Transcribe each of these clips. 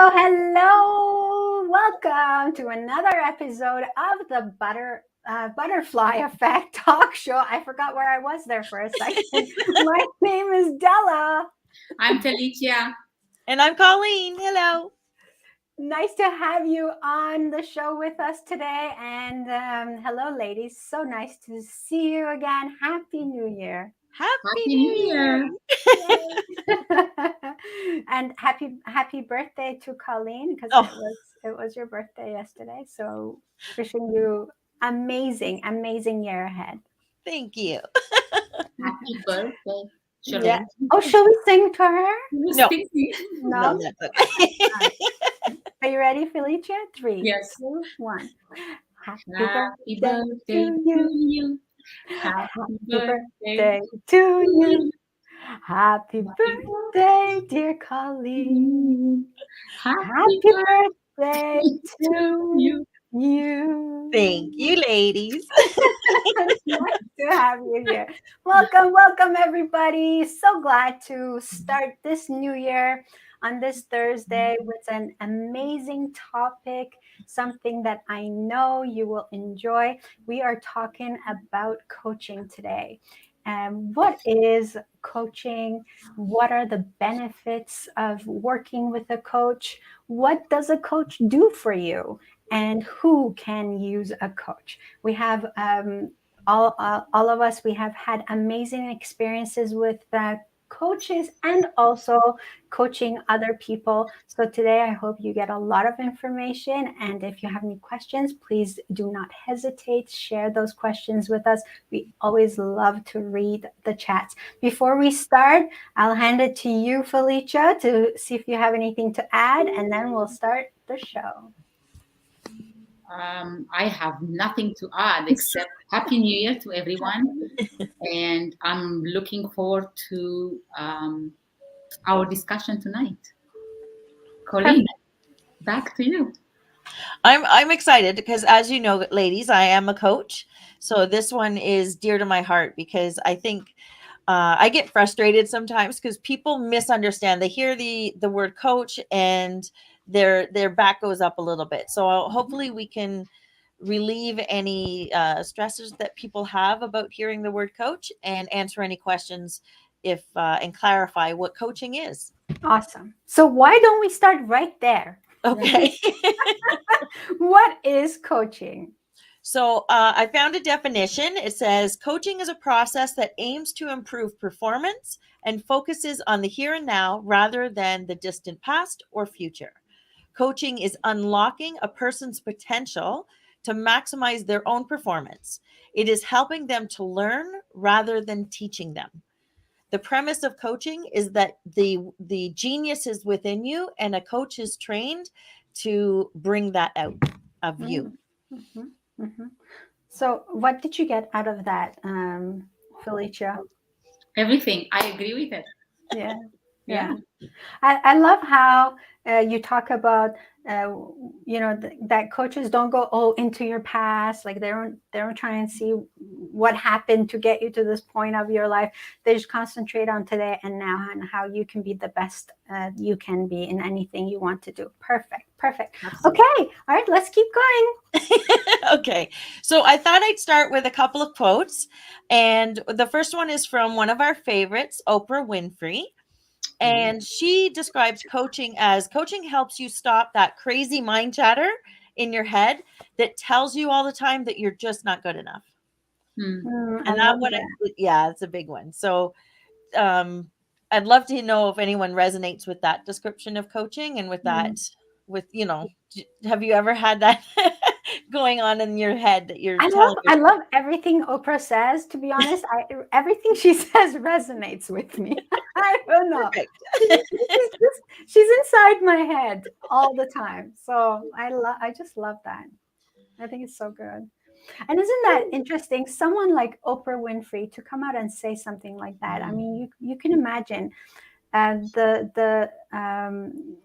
Hello. Welcome to another episode of the Butterfly Effect Talk Show. I forgot where I was there for a second. My name is Della. I'm Felicia. And I'm Colleen. Hello. Nice to have you on the show with us today. And hello, ladies. So nice to see you again. Happy New Year. Happy New New Year. Year. And happy birthday to Colleen, because Oh. it was your birthday yesterday. So wishing you amazing year ahead. Thank you. Happy birthday, Yeah. Charlene. Oh, shall we sing to her? No. No. No, that's okay. Are you ready, Felicia? 3, Yes. 2, 1. Happy Happy birthday birthday to to you. you. Happy Happy birthday birthday to to you. you. Happy birthday, dear Colleen. Happy Happy birthday birthday to to you. you. Thank you, ladies. Nice to have you here. Welcome, everybody. So glad to start this new year on this Thursday with an amazing topic, something that I know you will enjoy. We are talking about coaching today. What is coaching? What are the benefits of working with a coach? What does a coach do for you? And who can use a coach? We have all of us. We have had amazing experiences with coaches and also coaching other people. So today, I hope you get a lot of information. And if you have any questions, please do not hesitate. Share those questions with us. We always love to read the chats. Before we start, I'll hand it to you, Felicia, to see if you have anything to add, and then we'll start the show. I have nothing to add except Happy New Year to everyone. And I'm looking forward to our discussion tonight. Colleen, back to you. I'm excited because, as you know, ladies, I am a coach. So this one is dear to my heart because I think I get frustrated sometimes because people misunderstand. They hear the word coach and their back goes up a little bit. So hopefully we can relieve any stresses that people have about hearing the word coach and answer any questions if and clarify what coaching is. Awesome. So why don't we start right there? Okay. What is coaching? So I found a definition. It says coaching is a process that aims to improve performance and focuses on the here and now rather than the distant past or future. Coaching is unlocking a person's potential to maximize their own performance. It is helping them to learn rather than teaching them. The premise of coaching is that the genius is within you and a coach is trained to bring that out of you. Mm-hmm. Mm-hmm. So what did you get out of that, Felicia? Everything. I agree with it. Yeah. Yeah. Yeah. I love how you talk about that coaches don't go into your past, like they don't try and see what happened to get you to this point of your life. They just concentrate on today and now and how you can be the best you can be in anything you want to do. Perfect. Absolutely. Okay, all right, let's keep going. Okay. So I thought I'd start with a couple of quotes. And the first one is from one of our favorites, Oprah Winfrey. And she describes coaching helps you stop that crazy mind chatter in your head that tells you all the time that you're just not good enough. Hmm. I And that love one, that. yeah, it's a big one. So um, I'd love to know if anyone resonates with that description of coaching and with that, have you ever had that going on in your head that you're I telling love I yourself? love everything Oprah says. To be honest, everything she says resonates with me. I don't know. Perfect. She's inside my head all the time. So I just love that. I think it's so good. And isn't that interesting? Someone like Oprah Winfrey to come out and say something like that. I mean, you can imagine the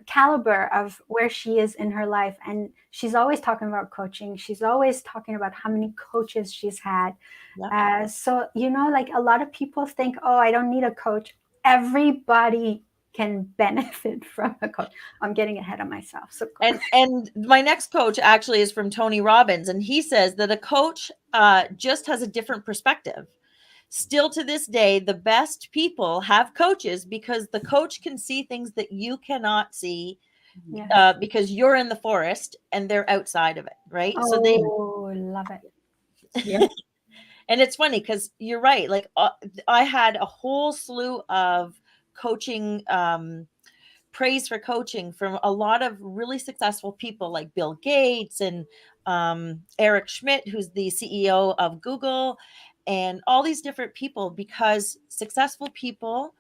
caliber of where she is in her life, and she's always talking about coaching. She's always talking about how many coaches she's had. Yep. So like a lot of people think, oh, I don't need a coach. Everybody can benefit from a coach. I'm getting ahead of myself. So And my next coach actually is from Tony Robbins, and he says that a coach just has a different perspective. Still to this day, the best people have coaches because the coach can see things that you cannot see yes. because you're in the forest and they're outside of it, right? So they, Oh, love it. Yeah. and it's funny because you're right. Like I had a whole slew of coaching praise for coaching from a lot of really successful people like Bill Gates and Eric Schmidt, who's the CEO of Google, and all these different people, because successful people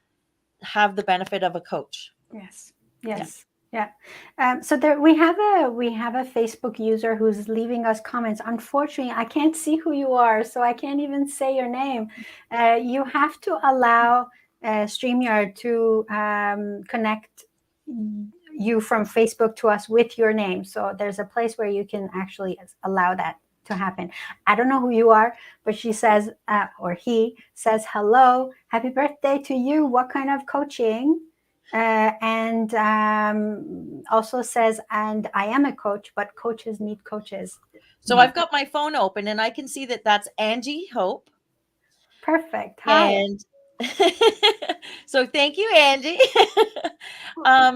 have the benefit of a coach. Yes. Yeah. Yes. Yeah. So there we have a Facebook user who's leaving us comments. Unfortunately, I can't see who you are, so I can't even say your name. You have to allow StreamYard to connect you from Facebook to us with your name. So there's a place where you can actually allow that to happen. I don't know who you are, but she says, or he says, hello, happy birthday to you. What kind of coaching? And also says, and I am a coach, but coaches need coaches. So I've got my phone open and I can see that that's Angie Hope. Perfect. Hi. And so thank you, Angie.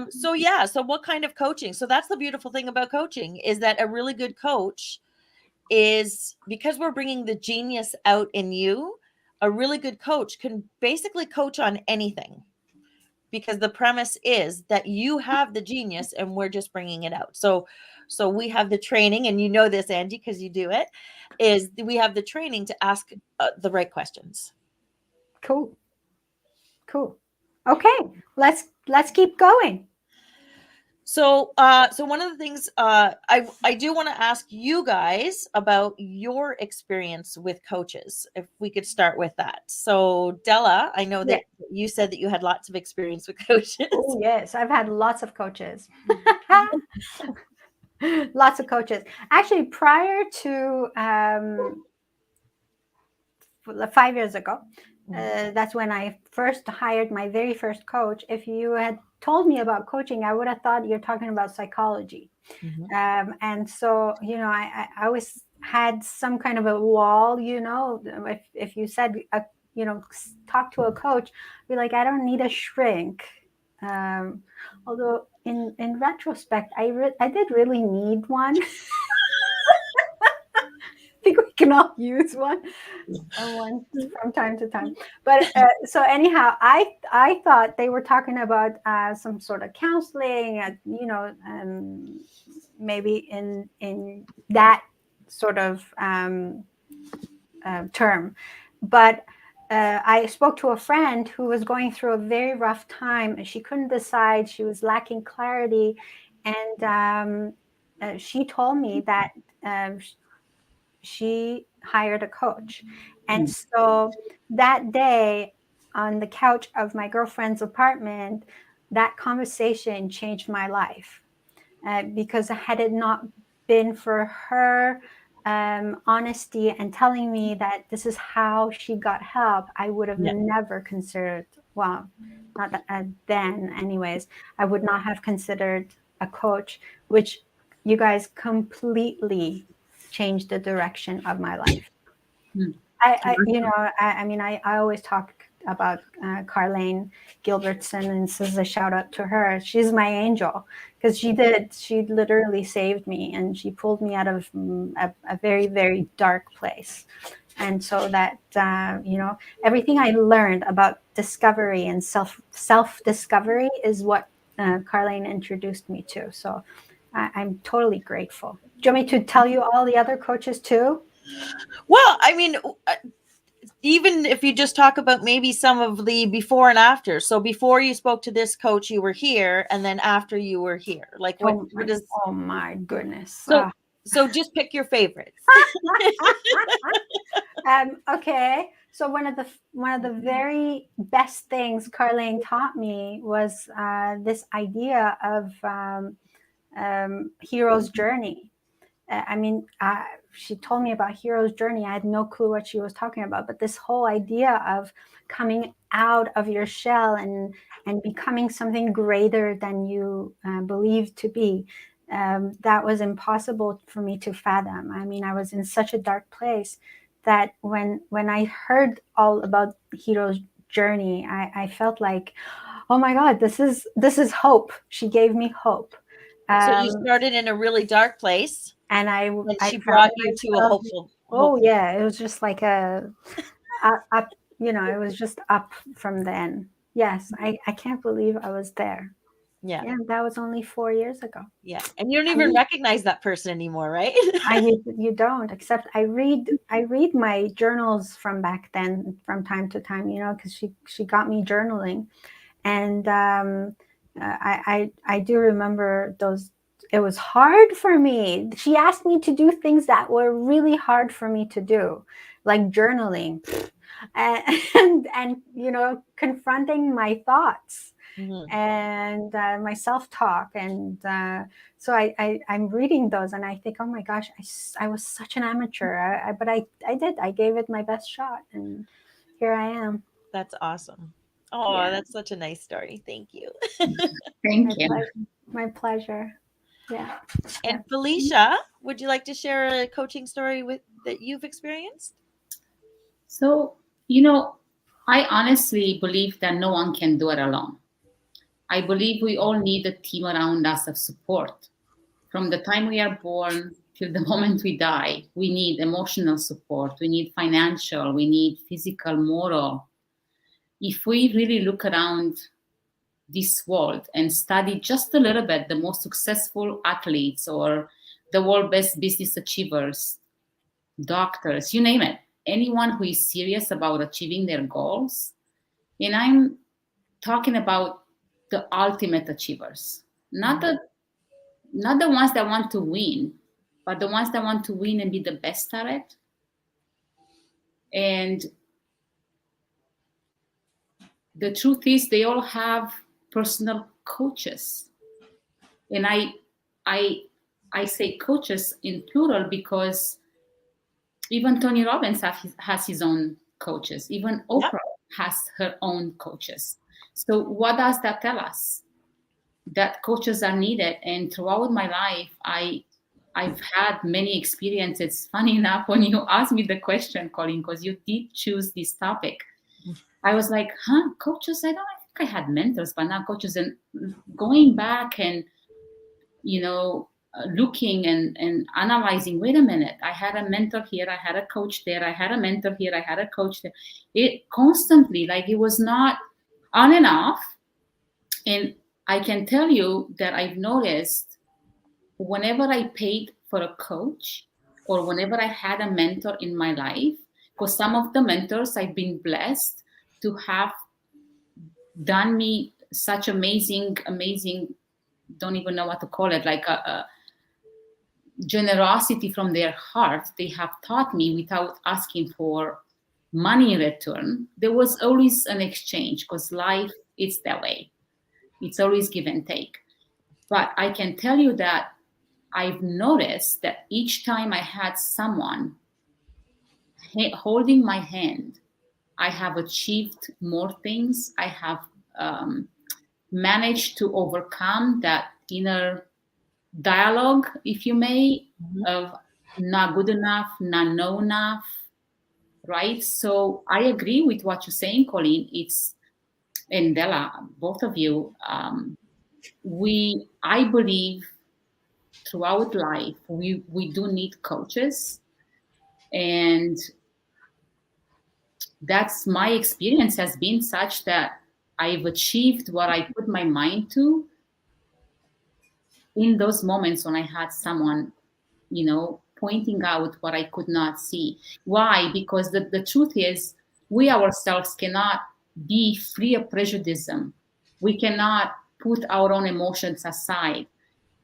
So yeah, so what kind of coaching? So that's the beautiful thing about coaching is that a really good coach is, because we're bringing the genius out in you, a really good coach can basically coach on anything, because the premise is that you have the genius and we're just bringing it out. So we have the training, and you know this, Angie, because you do it, is we have the training to ask the right questions. Cool. Cool. Okay, let's keep going. So, so one of the things I do want to ask you guys about your experience with coaches, if we could start with that. So, Della, I know Yeah. that you said that you had lots of experience with coaches. Oh yes, I've had lots of coaches. Lots of coaches. Actually, prior to 5 years ago, that's when I first hired my very first coach. If you had told me about coaching, I would have thought you're talking about psychology. And so, I always had some kind of a wall, if you said, talk to a coach, be like, I don't need a shrink. Although in retrospect, I did really need one. Think we can all use one from time to time. But so anyhow, I thought they were talking about some sort of counseling, maybe in that sort of term. But I spoke to a friend who was going through a very rough time. She couldn't decide. She was lacking clarity, and she told me that she hired a coach. And so that day on the couch of my girlfriend's apartment, that conversation changed my life. Because had it not been for her honesty and telling me that this is how she got help, I would have never considered, well, not that, then anyways, I would not have considered a coach, which you guys completely changed the direction of my life. I always talk about Carlene Gilbertson, and this is a shout out to her. She's my angel, because she literally saved me, and she pulled me out of a very, very dark place. And so that, everything I learned about discovery and self discovery is what Carlene introduced me to. So I'm totally grateful. Do you want me to tell you all the other coaches too? Well, I mean, even if you just talk about maybe some of the before and after. So before you spoke to this coach, you were here, and then after you were here, like what is? Oh my goodness! So just pick your favorites. Okay, so one of the very best things Carlene taught me was this idea of hero's journey. She told me about hero's journey. I had no clue what she was talking about, but this whole idea of coming out of your shell and becoming something greater than you believed to be. That was impossible for me to fathom. I mean, I was in such a dark place that when I heard all about Hiro's journey, I felt like, oh my God, this is hope. She gave me hope. So you Um, started in a really dark place, and and I she found brought you to a myself. Oh hopeful. yeah, it was just like a up. It was just up from then. Yes, I can't believe I was there. Yeah, Yeah, that was only 4 years ago. yeah. And you don't even And recognize that person anymore, right? you don't, except I read my journals from back then from time to time, because she got me journaling, and I do remember those. It was hard for me. She asked me to do things that were really hard for me to do, like journaling, and confronting my thoughts Mhm. and my self-talk, and so I'm reading those and I think, oh my gosh, I was such an amateur. But I did. I gave it my best shot, and here I am. That's awesome. Oh, Yeah. that's such a nice story. Thank you. Thank My you. pleasure. My pleasure. Yeah. And Yeah. Felicia, would you like to share a coaching story with that you've experienced? So, I honestly believe that no one can do it alone. I believe we all need a team around us of support. From the time we are born till the moment we die, we need emotional support, we need financial, we need physical, moral. If we really look around this world and study just a little bit the most successful athletes or the world best business achievers, doctors, you name it, anyone who is serious about achieving their goals, and I'm talking about the ultimate achievers, not the ones that want to win, but the ones that want to win and be the best at it. And the truth is, they all have personal coaches. And I, I say coaches in plural because even Tony Robbins has his own coaches. Even Yep. Oprah has her own coaches. So what does that tell us? That coaches are needed. And throughout my life, I've had many experiences. Funny enough, when you asked me the question, Colin, because you did choose this topic, I was like, huh, coaches? I think I had mentors, but not coaches. And going back and, looking and analyzing, wait a minute, I had a mentor here, I had a coach there, I had a mentor here, I had a coach there. It constantly, like it was not on and off. And I can tell you that I've noticed whenever I paid for a coach or whenever I had a mentor in my life, because some of the mentors I've been blessed to have done me such amazing, don't even know what to call it, like a generosity from their heart. They have taught me without asking for money in return. There was always an exchange because life is that way. It's always give and take. But I can tell you that I've noticed that each time I had someone holding my hand, I have achieved more things. I have um, managed to overcome that inner dialogue, if you may, Mhm. of not good enough, not know enough, right? So I agree with what you're saying, Colleen. It's and Della, both of you. I believe throughout life we do need coaches, and that's my experience has been such that I've achieved what I put my mind to in those moments when I had someone, pointing out what I could not see. Why? Because the truth is, we ourselves cannot be free of prejudice. We cannot put our own emotions aside.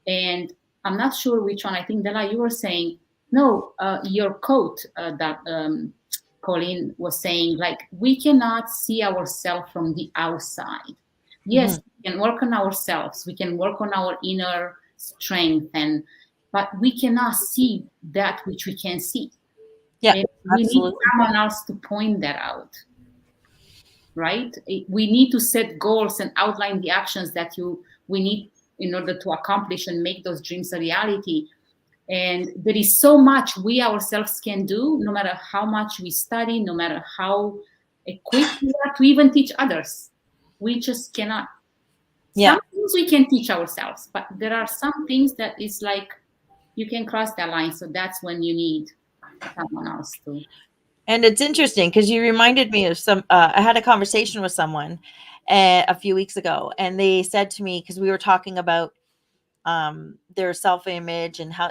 And I'm not sure which one. I think, Della, you were saying, no, your quote that Colleen was saying, like, we cannot see ourselves from the outside. Yes, Mhm. we can work on ourselves. We can work on our inner strength, but we cannot see that which we can see. Yeah, And we need absolutely. someone else to point that out. right? We need to set goals and outline the actions that we need in order to accomplish and make those dreams a reality. And there is so much we ourselves can do, no matter how much we study, no matter how equipped we are to even teach others. We just cannot. Yeah. Some things we can teach ourselves, but there are some things that is like you can cross that line. So that's when you need someone else to. And it's interesting because you reminded me of I had a conversation with someone a few weeks ago, and they said to me, because we were talking about their self-image and how,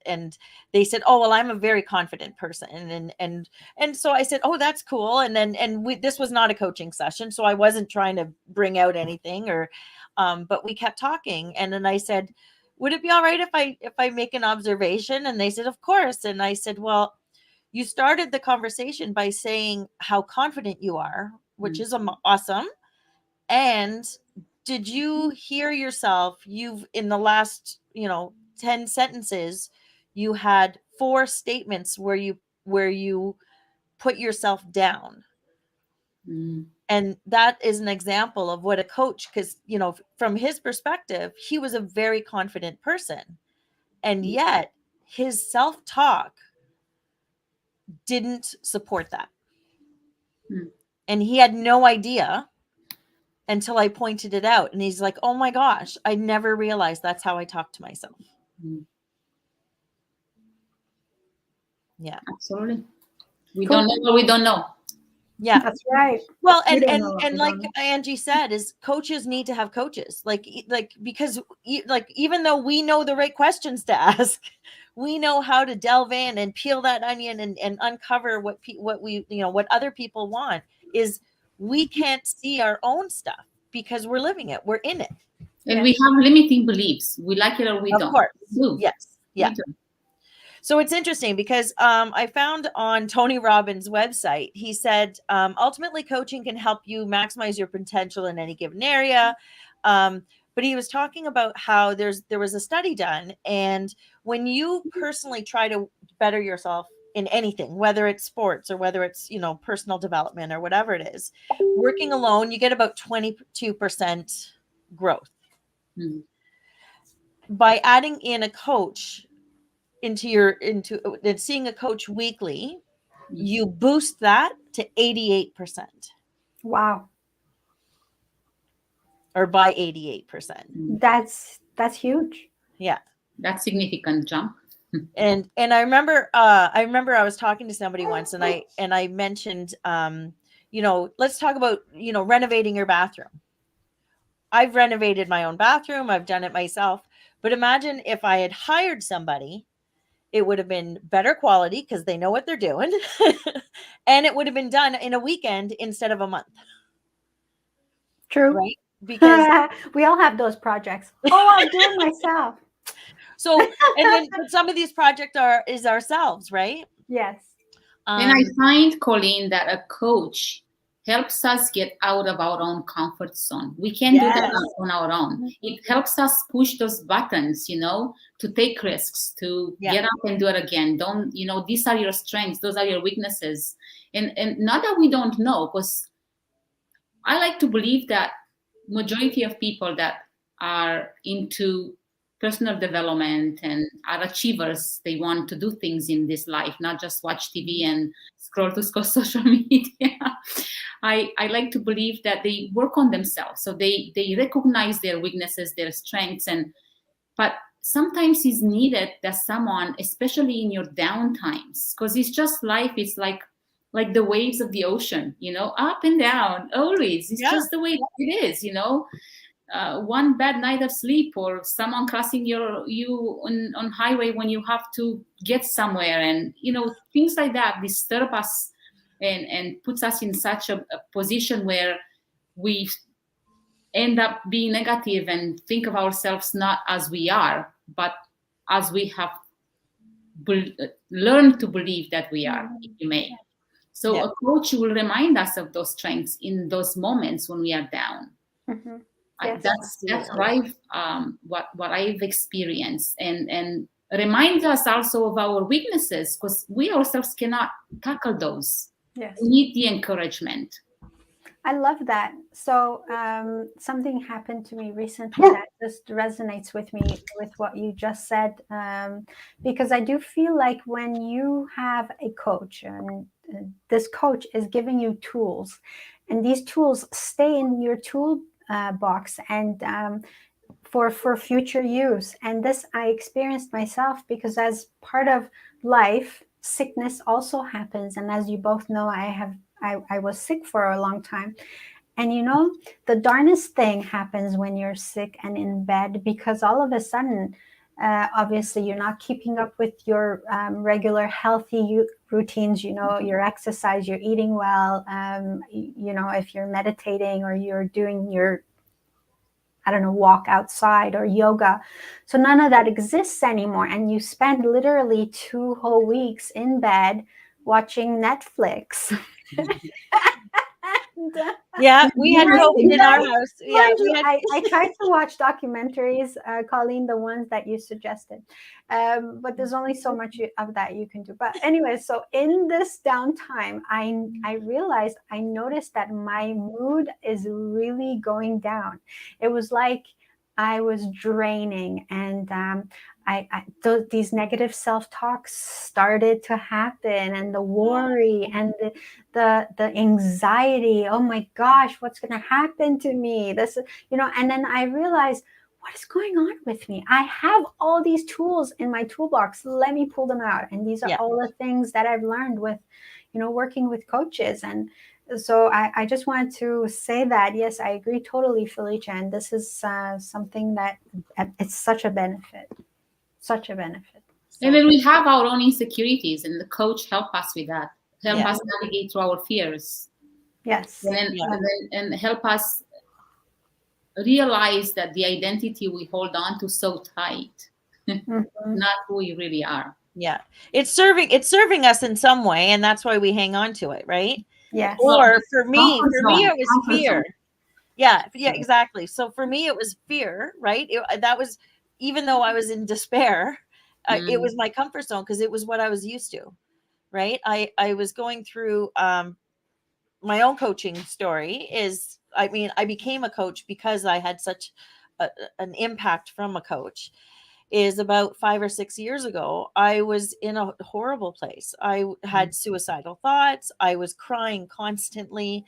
and they said, oh, well, I'm a very confident person. And so I said, oh, that's cool. And then, this was not a coaching session, so I wasn't trying to bring out anything but we kept talking. And then I said, would it be all right if I make an observation? And they said, of course. And I said, well, you started the conversation by saying how confident you are, which is awesome. And did you hear yourself? You've, in the last, 10 sentences, you had 4 statements where you put yourself down. Mm. And that is an example of what a coach, because, from his perspective, he was a very confident person. And yet his self-talk didn't support that. Mm. And he had no idea until I pointed it out. And he's like, oh my gosh, I never realized that's how I talk to myself. Mm. Yeah. Absolutely. We Cool. don't know what we don't know. Yeah. That's right. Well, We and don't and know what and we like don't know. Angie said, is coaches need to have coaches, because even though we know the right questions to ask, we know how to delve in and peel that onion and uncover what we, what other people want. Is we can't see our own stuff because we're living it, we're in it. And Yes. we have limiting beliefs. We like it or we Of don't. course. We do. Yes. Yeah. We do. So it's interesting because I found on Tony Robbins' website, he said, ultimately, coaching can help you maximize your potential in any given area. But he was talking about how there was a study done, and when you personally try to better yourself in anything, whether it's sports or whether it's, personal development or whatever it is, working alone, you get about 22% growth. Mm. By adding in a coach into seeing a coach weekly, you boost that to 88%, Wow. or by 88%. Mm. That's huge. Yeah. That's significant jump. And I remember I was talking to somebody once, and I mentioned, let's talk about, renovating your bathroom. I've renovated my own bathroom, I've done it myself, but imagine if I had hired somebody. It would have been better quality because they know what they're doing. And it would have been done in a weekend instead of a month. True. Right? Because we all have those projects. Oh, I'll do it myself. and then but some of these projects is ourselves, right? Yes. And I find, Colleen, that a coach helps us get out of our own comfort zone. We can do that on our own. It helps us push those buttons, to take risks, to get up and do it again. Don't, these are your strengths, those are your weaknesses. And not that we don't know, because I like to believe that majority of people that are into personal development and are achievers, they want to do things in this life, not just watch TV and scroll to social media. I like to believe that they work on themselves, so they recognize their weaknesses, their strengths, but sometimes it's needed that someone, especially in your down times, because it's just life. It's like the waves of the ocean, up and down always. It's just the way it is, one bad night of sleep, or someone crossing you on highway when you have to get somewhere, and things like that disturb us and puts us in such a position where we end up being negative and think of ourselves not as we are, but as we have learned to believe that we are, if you may. So a coach will remind us of those strengths in those moments when we are down. Mm-hmm. Yes. That's what I've experienced, and reminds us also of our weaknesses, because we ourselves cannot tackle those. Yes. We need the encouragement. I love that. So, something happened to me recently that just resonates with me with what you just said. Because I do feel like when you have a coach, and this coach is giving you tools, and these tools stay in your tool box, and for future use. And this I experienced myself, because as part of life, sickness also happens. And as you both know, I was sick for a long time. And the darnest thing happens when you're sick and in bed, because all of a sudden, obviously, you're not keeping up with your regular healthy routines, your exercise, you're eating well, if you're meditating or you're doing your, I don't know, walk outside or yoga. So none of that exists anymore. And you spend literally 2 whole weeks in bed watching Netflix. And, Yeah, we had mind COVID you, in our guys, house. Yeah, mind we you, had. I tried to watch documentaries, Colleen, the ones that you suggested. But there's only so much of that you can do. But anyway, so in this downtime, I realized, I noticed that my mood is really going down. It was like I was draining, and these negative self-talks started to happen, and the worry and the anxiety. Oh my gosh, what's going to happen to me? This is, and then I realized, what is going on with me? I have all these tools in my toolbox. Let me pull them out. And these are Yeah. all the things that I've learned with, working with coaches. And so I just wanted to say that, yes, I agree totally, Felicia. And this is something that it's such a benefit, such a benefit. And So, then we have our own insecurities, and the coach help us with that, help Yeah. us navigate through our fears, yes. and then, Yeah. and help us realize that the identity we hold on to so tight, Mhm. not who we really are. Yeah. It's serving us in some way, and that's why we hang on to it, right? Yes. Well, Or for me, comfort for me zone, it was comfort zone. fear. Yeah, yeah, exactly. So for me it was fear, right? That was, even though I was in despair, it Mm, was my comfort zone because it was what I was used to, right? I was going through my own coaching story is, I mean, I became a coach because I had such an impact from a coach. Is about 5 or 6 years ago, I was in a horrible place. I mm, had suicidal thoughts. I was crying constantly.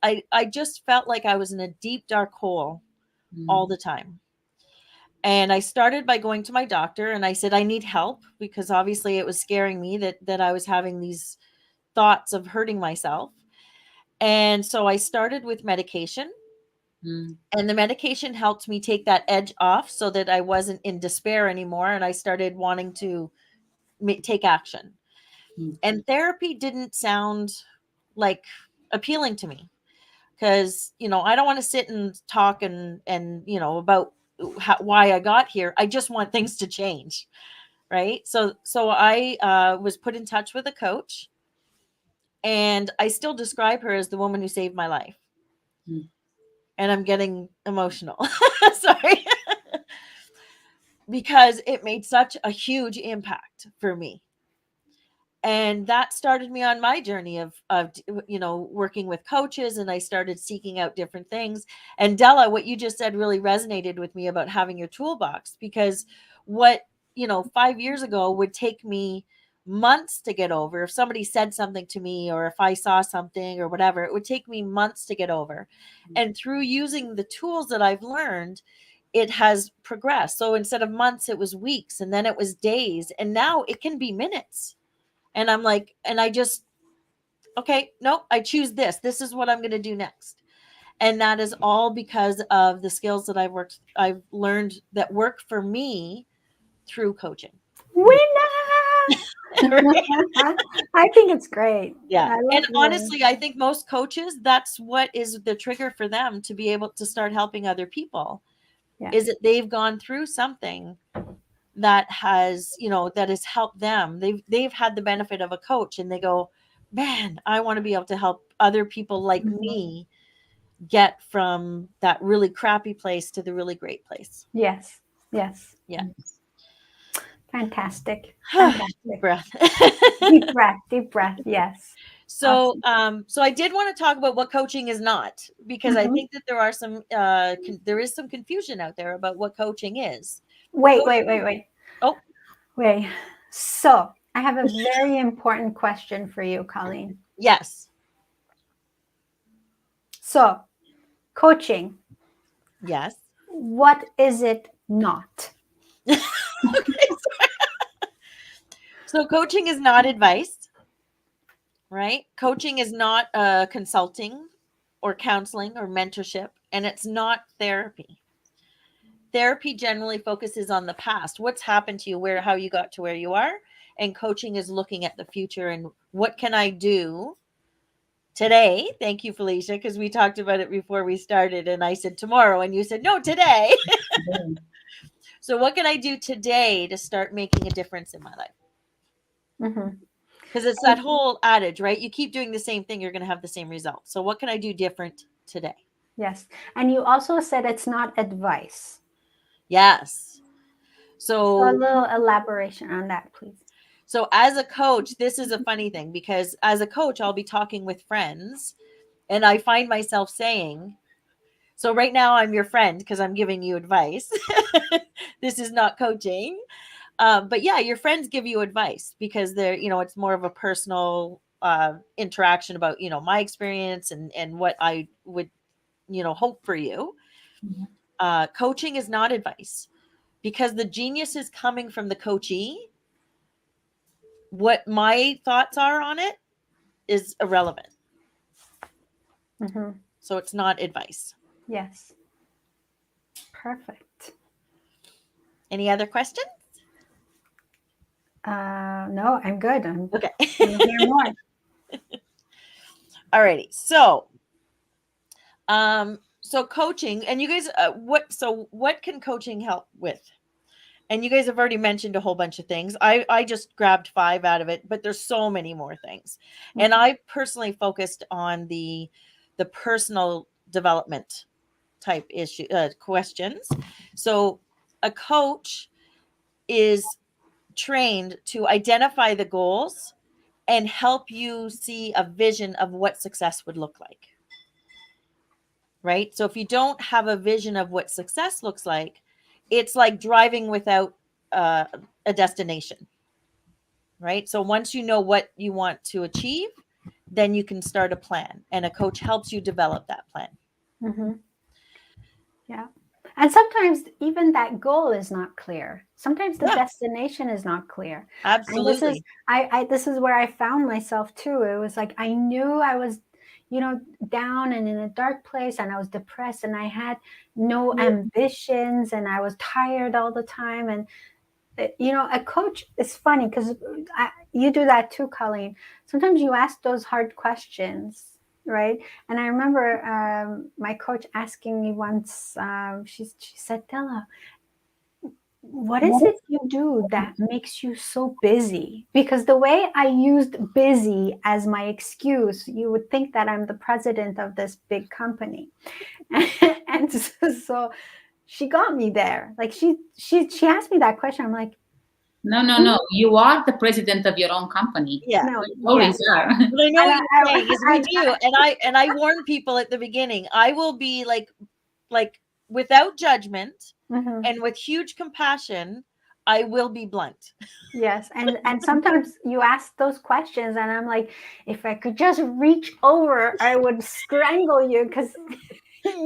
I just felt like I was in a deep, dark hole all mm, the time. And I started by going to my doctor and I said, I need help, because obviously it was scaring me that I was having these thoughts of hurting myself. And so I started with medication, mm, and the medication helped me take that edge off so that I wasn't in despair anymore. And I started wanting to take action. mm, And therapy didn't sound like appealing to me, because I don't want to sit and talk and about why I got here. I just want things to change, right? So I was put in touch with a coach, and I still describe her as the woman who saved my life. mm. And I'm getting emotional. Sorry. Because it made such a huge impact for me. And that started me on my journey of working with coaches, and I started seeking out different things. And Della, what you just said really resonated with me about having your toolbox, because what 5 years ago would take me months to get over, if somebody said something to me or if I saw something or whatever, it would take me months to get over. And through using the tools that I've learned, it has progressed. So instead of months, it was weeks, and then it was days, and now it can be minutes. And I'm like, and I just, okay, nope, I choose this. This is what I'm going to do next. And that is all because of the skills that I've learned that work for me through coaching. Winner! Right? I think it's great. Yeah. I love And the, honestly, I think most coaches, that's what is the trigger for them to be able to start helping other people, yes. is that they've gone through something that has helped them. They've had the benefit of a coach, and they go, man, I want to be able to help other people like Mhm. me get from that really crappy place to the really great place. Yes. Yes. Yeah. Fantastic. Deep Fantastic. breath. Deep breath. Deep breath. Yes. So, Awesome. so I did want to talk about what coaching is not, because I Mhm. think that there are some, there is some confusion out there about what coaching is. Wait, wait, Coaching, wait, wait, oh, wait. So I have a very important question for you, Colleen. yes, So, coaching, yes. what is it not? Okay, so coaching is not advice, right? Coaching is not consulting or counseling or mentorship, and it's not therapy. Therapy generally focuses on the past, what's happened to you, where, how you got to where you are, and coaching is looking at the future and what can I do today. Thank you, Felicia, because we talked about it before we started, and I said tomorrow, and you said no, today. So, what can I do today to start making a difference in my life? Mhm. Because it's that whole adage, right? You keep doing the same thing, you're going to have the same result. So, what can I do different today? Yes. And you also said it's not advice. Yes. So a So, little elaboration on that, please. so as a coach, this is a funny thing because as a coach, I'll be talking with friends and I find myself saying, so right now I'm your friend because I'm giving you advice. This is not coaching. But yeah, your friends give you advice because they're, it's more of a personal interaction about, my experience and what I would, hope for you. Coaching is not advice because the genius is coming from the coachee. What my thoughts are on it is irrelevant. Mhm. So it's not advice. Yes. Perfect. Any other questions? No, I'm good. I'm Okay. going to hear more. Alrighty. So coaching, and you guys, what can coaching help with? And you guys have already mentioned a whole bunch of things. I just grabbed 5 out of it, but there's so many more things. And Mhm. I personally focused on the personal development type issue questions. So a coach is trained to identify the goals and help you see a vision of what success would look like. Right? So if you don't have a vision of what success looks like, it's like driving without uh, a destination. Right? So once you know what you want to achieve, then you can start a plan, and a coach helps you develop that plan. Mhm. Yeah. And sometimes even that goal is not clear. Sometimes the Yeah, destination is not clear. And this is absolutely. this is where I found myself too. It was like I knew I was, down and in a dark place and I was depressed and I had no ambitions and I was tired all the time. And a coach is funny because you do that too, Colleen. Sometimes you ask those hard questions, right? And I remember my coach asking me once, she said, Della, what is it you do that makes you so busy? Because the way I used busy as my excuse, you would think that I'm the president of this big company. And so she got me there. Like she asked me that question. I'm like, No, no, no. You are the president of your own company. Yeah. no, You yes. always are. What I know And what you're saying is we I do, and I warn people at the beginning. I will be like without judgment mhm. and with huge compassion. I will be blunt. Yes, and sometimes you ask those questions, and I'm like, if I could just reach over, I would strangle you because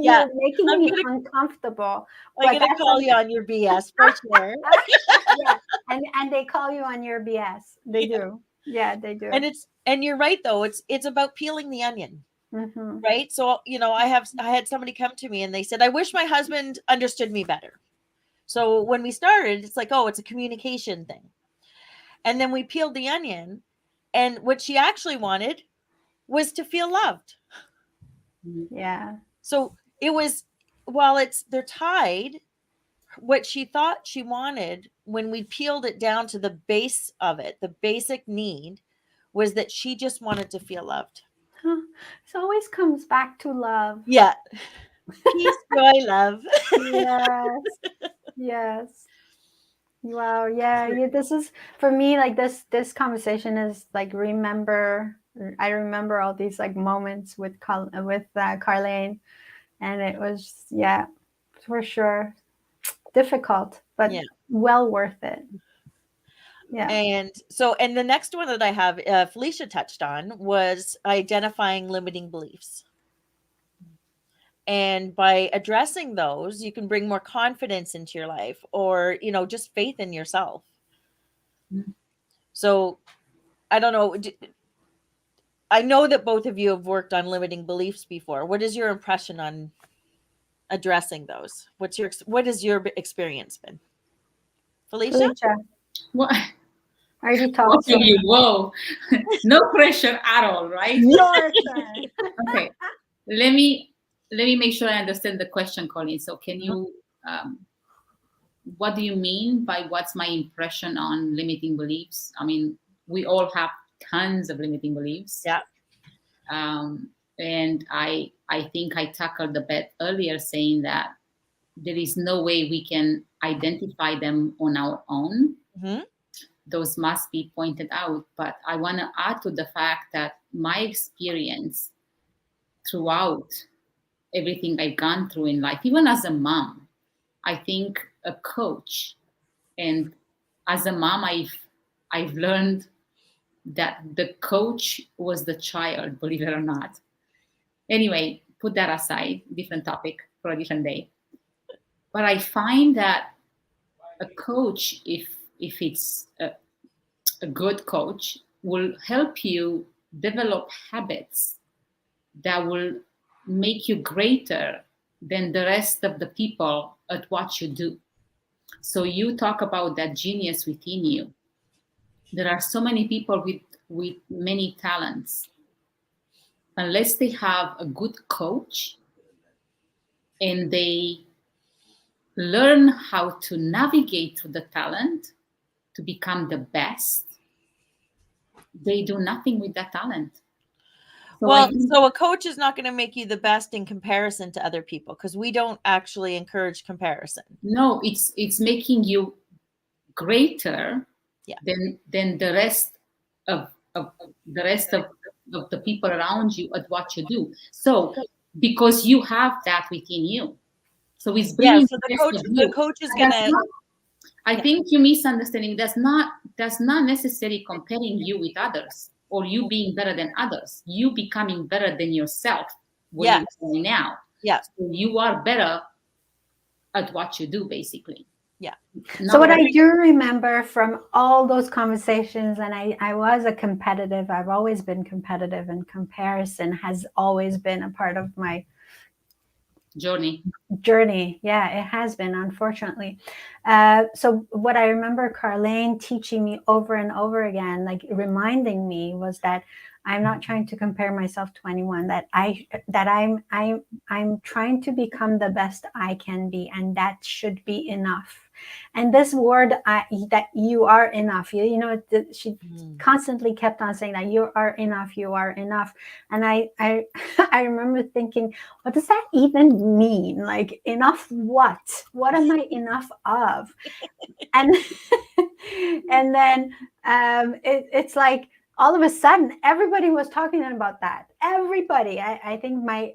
Yeah, you're making I'm me gonna uncomfortable. I'm But gonna that's call you on your BS for sure. yeah, and they call you on your BS. They Yeah. do. Yeah, they do. And you're right though. It's about peeling the onion, Hmm. right? So I had somebody come to me and they said, I wish my husband understood me better. So when we started, it's like, oh, it's a communication thing. And then we peeled the onion, and what she actually wanted was to feel loved. Yeah. So it was, while they're tied, what she thought she wanted when we peeled it down to the base of it, the basic need was that she just wanted to feel loved. Huh. It always comes back to love. Yeah. Peace, joy, love. Yes. Yes. Wow. Yeah. This is for me like this conversation is like remember I remember all these like moments with Carlene, and it was, yeah, for sure difficult, but Yeah. well worth it. Yeah. And so, and the next one that I have, Felicia touched on, was identifying limiting beliefs. And by addressing those, you can bring more confidence into your life, or, just faith in yourself. Mm. So I don't know. I know that both of you have worked on limiting beliefs before. What is your impression on addressing those? What has your experience been? Felicia? Felicia, What? I already Both talked so of much. you, whoa, no pressure at all, right? Your turn. Okay, let me make sure I understand the question, Colin. So, can you, um, what do you mean by what's my impression on limiting beliefs? I mean, we all have tons of limiting beliefs, Yeah. and I think I tackled the bit earlier, saying that there is no way we can identify them on our own. Hmm. Those must be pointed out. But I want to add to the fact that my experience throughout everything I've gone through in life, even as a mom, I think a coach, and as a mom, I've learned that the coach was the child, believe it or not. Anyway, put that aside, different topic for a different day. But I find that a coach, if it's a good coach, will help you develop habits that will make you greater than the rest of the people at what you do. So you talk about that genius within you. There are so many people with many talents. Unless they have a good coach and they learn how to navigate through the talent to become the best, they do nothing with that talent. So I Well, think so a coach is not going to make you the best in comparison to other people, because we don't actually encourage comparison. no, it's making you greater Yeah. than the rest of the rest of the people around you at what you do. So because you have that within you, so it's Yeah. bringing So the best of the you. coach is going That's to, not, I yeah. think you misunderstanding. That's not necessarily comparing you with others or you being better than others. You becoming better than yourself, where Yeah. you're going now. Yeah. So you are better at what you do, basically. Yeah. So Not what that I do remember from all those conversations, and I was a competitive, I've always been competitive, and comparison has always been a part of my journey. journey. Yeah, it has been, unfortunately. So what I remember Carlene teaching me over and over again, like reminding me, was that I'm not trying to compare myself to anyone, that I'm trying to become the best I can be, and that should be enough. And this word, that you are enough, she constantly kept on saying that you are enough, you are enough. And I I remember thinking, what does that even mean? Like, enough what? What am I enough of? And and then it's like all of a sudden everybody was talking about that. Everybody. I think my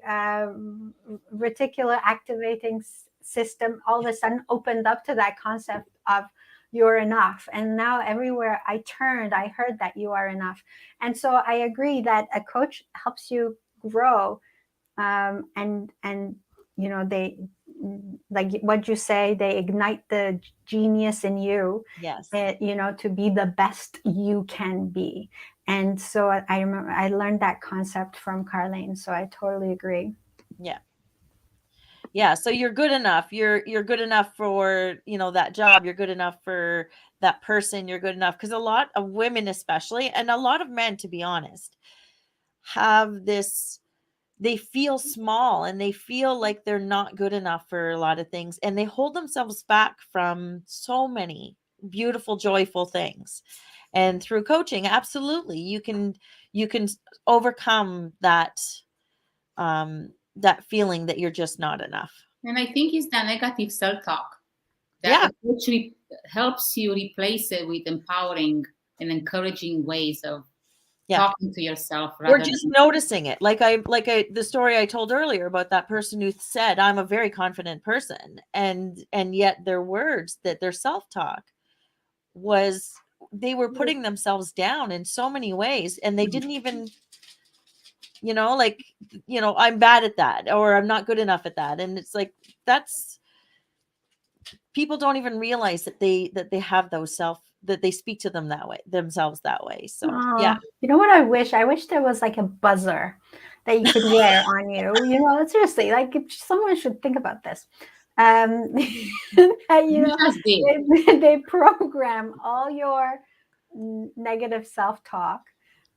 reticular activating system all of a sudden opened up to that concept of you're enough. And now everywhere I turned, I heard that you are enough. And so I agree that a coach helps you grow, and they, like what you say, they ignite the genius in you, Yes. to be the best you can be. And so I remember I learned that concept from Carlene, so I totally agree. Yeah. Yeah. So you're good enough. You're good enough for, that job. You're good enough for that person. You're good enough. Because a lot of women, especially, and a lot of men, to be honest, have this, they feel small and they feel like they're not good enough for a lot of things. And they hold themselves back from so many beautiful, joyful things. And through coaching, absolutely, you can overcome that feeling that you're just not enough. And I think it's the negative self-talk that Yeah. the coach helps you replace it with empowering and encouraging ways of talking to yourself Or rather just than noticing it. The story I told earlier about that person who said, I'm a very confident person. And yet their words, that their self-talk was, they were putting themselves down in so many ways, and they didn't even, I'm bad at that, or I'm not good enough at that. And it's like, that's, people don't even realize that they have that they speak to themselves that way. So yeah. You know what I wish? I wish there was like a buzzer that you could wear on you. Seriously, like if someone should think about this. That, you just did. they program all your negative self-talk,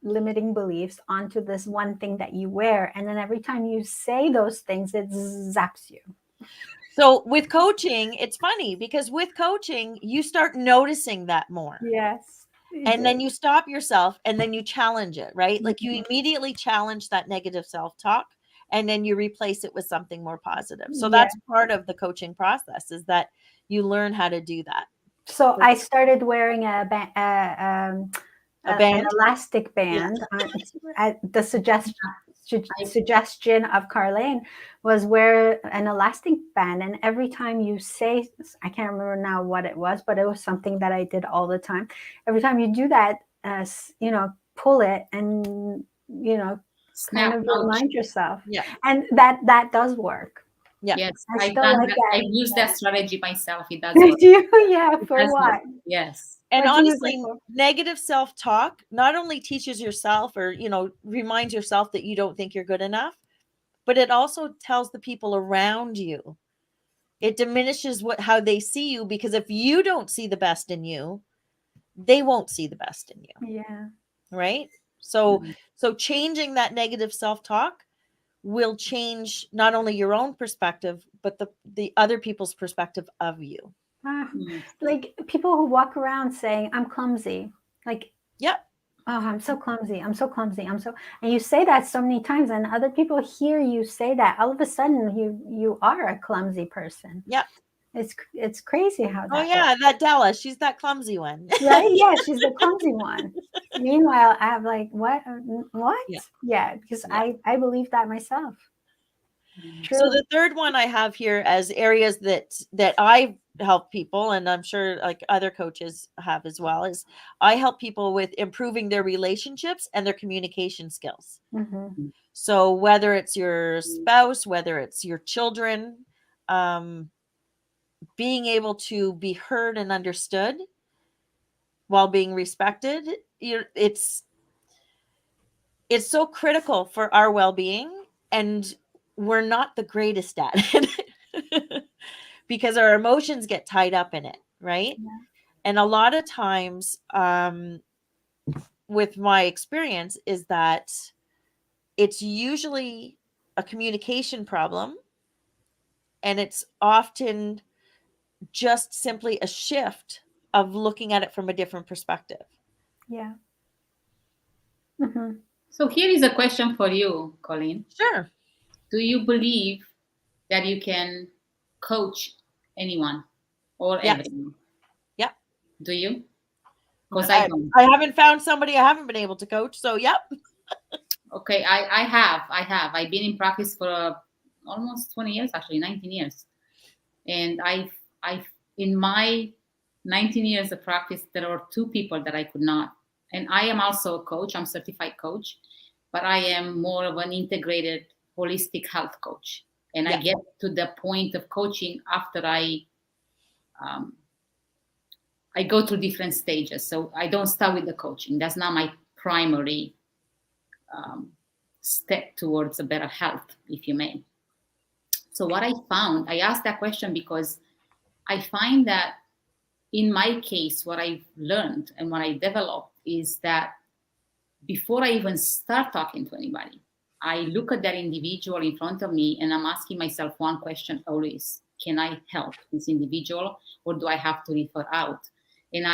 limiting beliefs onto this one thing that you wear, and then every time you say those things, it zaps you. So with coaching, it's funny because with coaching, you start noticing that more. Yes. And then you stop yourself and then you challenge it, right? Like you Mhm. immediately challenge that negative self-talk and then you replace it with something more positive. So Yeah. that's part of the coaching process, is that you learn how to do that. So I started wearing A an band? elastic Yeah. band. The I, suggestion of Carlene was wear an elastic band, and every time you say, I can't remember now what it was, but it was something that I did all the time. Every time you do that, pull it and kind snap of out. remind yourself, Yeah. and that does work. Yeah. Yes, I I've still done like that. that. I've used that strategy myself. It does Did work. you? Yeah. It For does work. what? Yes. And What do you use it honestly, for? negative self-talk not only teaches yourself, or, reminds yourself that you don't think you're good enough, but it also tells the people around you. It diminishes how they see you, because if you don't see the best in you, they won't see the best in you, Yeah. right? So Mhm. so changing that negative self-talk will change not only your own perspective, but the other people's perspective of you. Ah, Yes. like people who walk around saying, I'm clumsy. Like, Yep. oh, I'm so clumsy. I'm so clumsy. And you say that so many times, and other people hear you say that. All of a sudden, you are a clumsy person. Yep. It's crazy how Oh that works. yeah, that Della, she's that clumsy one. Right? Yeah, she's the clumsy one. Meanwhile, I have like, what? What? Yeah. Yeah, because Yeah. I believe that myself. So True. the third one I have here as areas that I help people, and I'm sure like other coaches have as well, is I help people with improving their relationships and their communication skills. Hmm. So whether it's your spouse, whether it's your children, um, being able to be heard and understood while being respected, it's so critical for our well-being, and we're not the greatest at it because our emotions get tied up in it, right? Yeah. And a lot of times, with my experience, is that it's usually a communication problem, and it's often just simply a shift of looking at it from a different perspective. Yeah. Hmm. So here is a question for you, Colleen. Sure. Do you believe that you can coach anyone or Yes. everyone? Yep. Do you? Because I I, don't. I haven't found somebody I haven't been able to coach. So, yep. Okay, I have. I've been in practice for almost 20 years, actually 19 years. And I in my 19 years of practice, there are two people that I could not. And I am also a coach. I'm a certified coach, but I am more of an integrated holistic health coach. And I Yeah. get to the point of coaching after um, I go through different stages. So I don't start with the coaching. That's not my primary um, step towards a better health, if you may. So what I found, I asked that question because I find that in my case, what I've learned and what I developed is that before I even start talking to anybody, I look at that individual in front of me and I'm asking myself one question always: can I help this individual, or do I have to refer out? And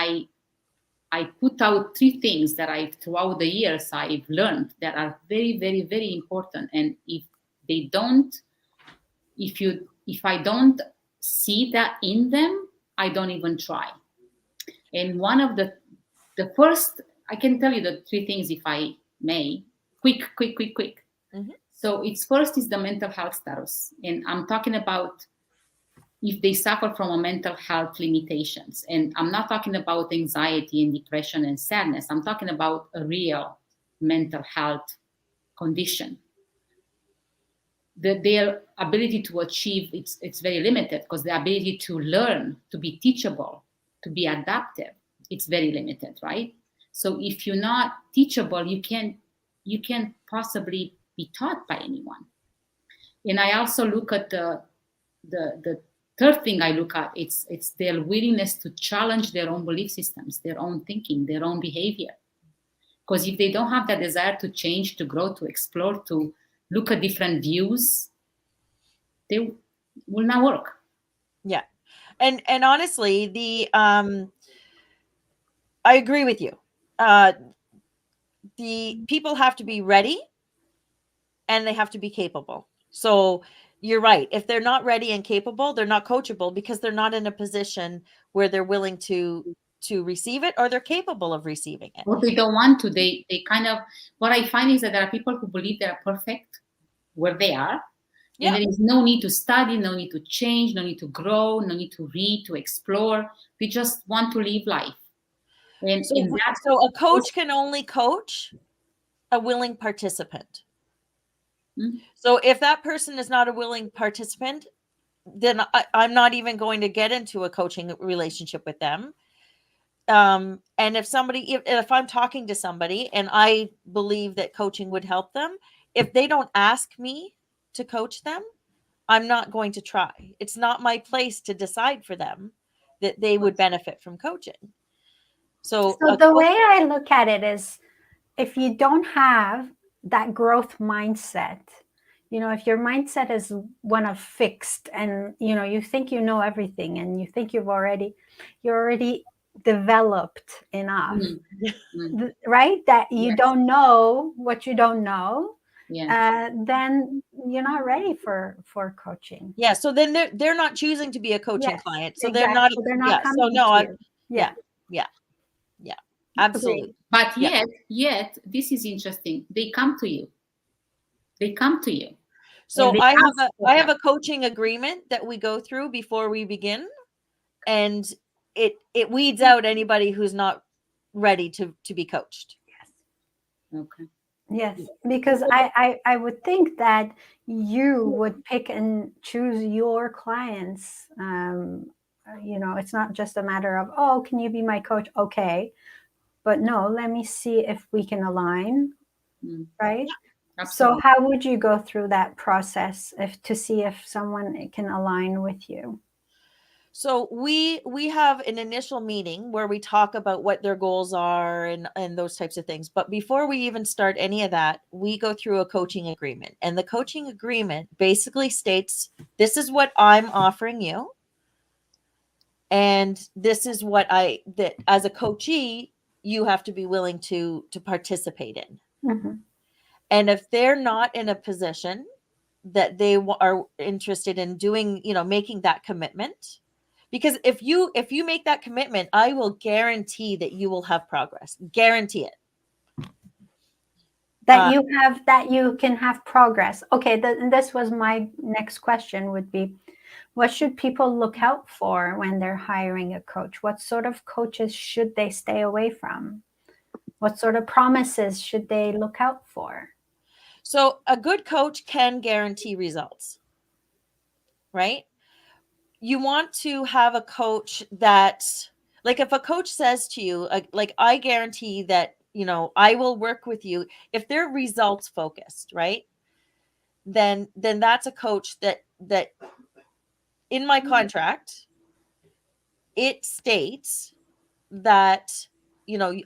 I put out three things that I throughout the years I've learned that are very, very, very important. And if they don't, if I don't see that in them, I don't even try. And one of the first, I can tell you the three things if I May. Quick, quick, quick, quick. Mhm. So it's first is the mental health status. And I'm talking about if they suffer from a mental health limitations. And I'm not talking about anxiety and depression and sadness. I'm talking about a real mental health condition. Their ability to achieve it's very limited because the ability to learn, to be teachable, to be adaptive, it's very limited, right? So if you're not teachable, you can't possibly be taught by anyone. And I also look at the third thing I look at, it's their willingness to challenge their own belief systems, their own thinking, their own behavior. Because if they don't have that desire to change, to grow, to explore, to look at different views, they will not work. Yeah. And honestly, I agree with you. The people have to be ready and they have to be capable. So you're right. If they're not ready and capable, they're not coachable because they're not in a position where they're willing to receive it or they're capable of receiving it. Or they don't want to. They kind of, what I find is that there are people who believe they are perfect where they are. And Yeah. there is no need to study, no need to change, no need to grow, no need to read, to explore. They just want to live life. And So in that, so a coach can only coach a willing participant. mm, So if that person is not a willing participant, then I'm not even going to get into a coaching relationship with them. And if I'm talking to somebody and I believe that coaching would help them, if they don't ask me to coach them, I'm not going to try. It's not my place to decide for them that they would benefit from coaching. So So the way I look at it is, if you don't have that growth mindset, if your mindset is one of fixed, and you think you know everything, and you think you're already developed enough, mm, mm, right, that you yes, don't know what you don't know, yeah, then you're not ready for coaching. yeah, so then they're not choosing to be a coaching Yes, client. So they're exactly. not, So they're not yeah. So coming no, to you. yeah, Yeah. yeah, yeah. Agreed. Absolutely. but Yeah. yet, this is interesting. They come to you. They come to you, and So they ask for I have help. a coaching agreement that we go through before we begin, and it weeds out anybody who's not ready to be coached. Okay. Yes, because I would think that you would pick and choose your clients. It's not just a matter of, oh, can you be my coach? Okay. But no, let me see if we can align, Mm, right? So absolutely. how would you go through that process if to see if someone can align with you? So we have an initial meeting where we talk about what their goals are and those types of things. But before we even start any of that, we go through a coaching agreement. And the coaching agreement basically states this is what I'm offering you, and this is what I that as a coachee you have to be willing to participate in. Hmm. And if they're not in a position that they are interested in doing, making that commitment, because if you make that commitment, I will guarantee that you will have progress. Guarantee it. That Uh, you can have progress. Okay, this was my next question would be, what should people look out for when they're hiring a coach? What sort of coaches should they stay away from? What sort of promises should they look out for? so a good coach can guarantee results, right? You want to have a coach that, like, if a coach says to you, like I guarantee that, I will work with you, if they're results focused, right? Then that's a coach that in my contract it states that,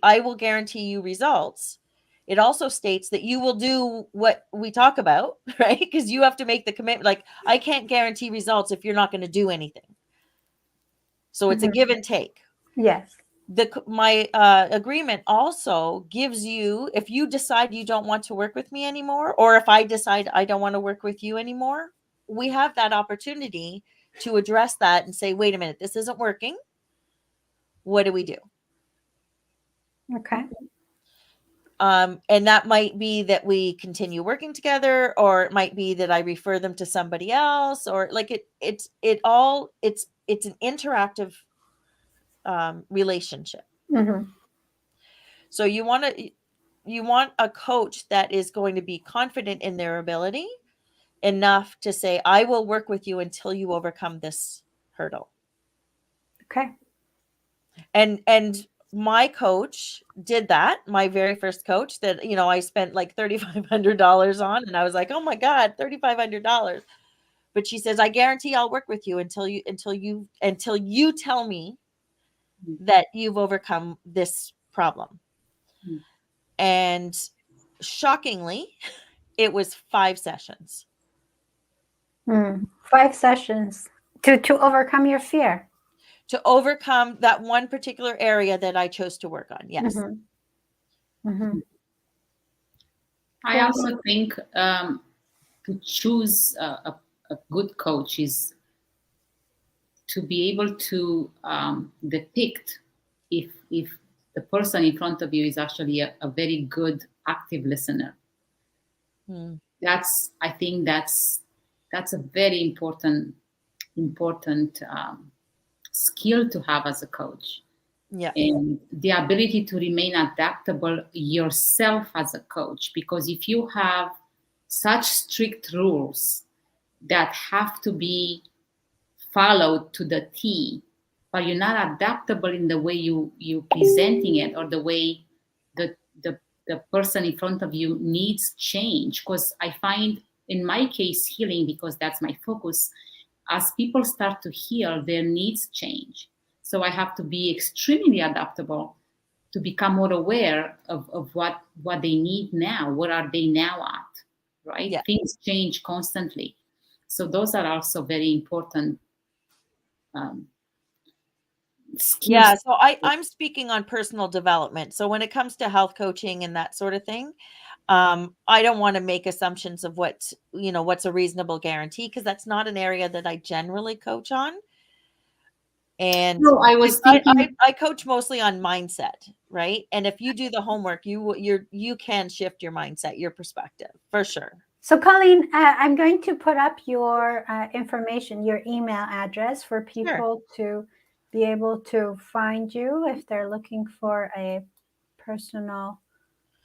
I will guarantee you results. It also states that you will do what we talk about, right? Because you have to make the commitment. Like, I can't guarantee results if you're not going to do anything. So it's a Mhm. give and take. Yes. My agreement also gives you, if you decide you don't want to work with me anymore, or if I decide I don't want to work with you anymore, we have that opportunity to address that and say, wait a minute, this isn't working. What do we do? Okay. And that might be that we continue working together, or it might be that I refer them to somebody else, or like it's an interactive relationship. Mm-hmm. So you want a coach that is going to be confident in their ability enough to say, I will work with you until you overcome this hurdle. Okay. And my coach did that. My very first coach that, I spent like $3,500 on, and I was like, oh my God, $3,500. But she says, I guarantee I'll work with you until you tell me Mm, that you've overcome this problem. mm, And shockingly, it was 5 sessions. 5 sessions to overcome your fear. To overcome that one particular area that I chose to work on. Yes. Mm-hmm. Mm-hmm. mm. I Cool. also think to choose a good coach is to be able to depict if the person in front of you is actually a very good active listener. Mm, I think that's a very important skill to have as a coach, yeah. and the ability to remain adaptable yourself as a coach, because if you have such strict rules that have to be followed to the T, but you're not adaptable in the way you presenting it, or the way the the, the person in front of you needs change. Because I find in my case healing, because that's my focus, as people start to heal, their needs change. So I have to be extremely adaptable to become more aware of what they need now. What are they now at? Right? Yeah. Things change constantly. So those are also very important um, skills. Yeah. So I'm speaking on personal development. So when it comes to health coaching and that sort of thing, I don't want to make assumptions of what's a reasonable guarantee, because that's not an area that I generally coach on. And No, I was thinking. I coach mostly on mindset, right? And if you do the homework, you can shift your mindset, your perspective, for sure. So, Colleen, I'm going to put up your information, your email address for Sure. people to be able to find you if they're looking for a personal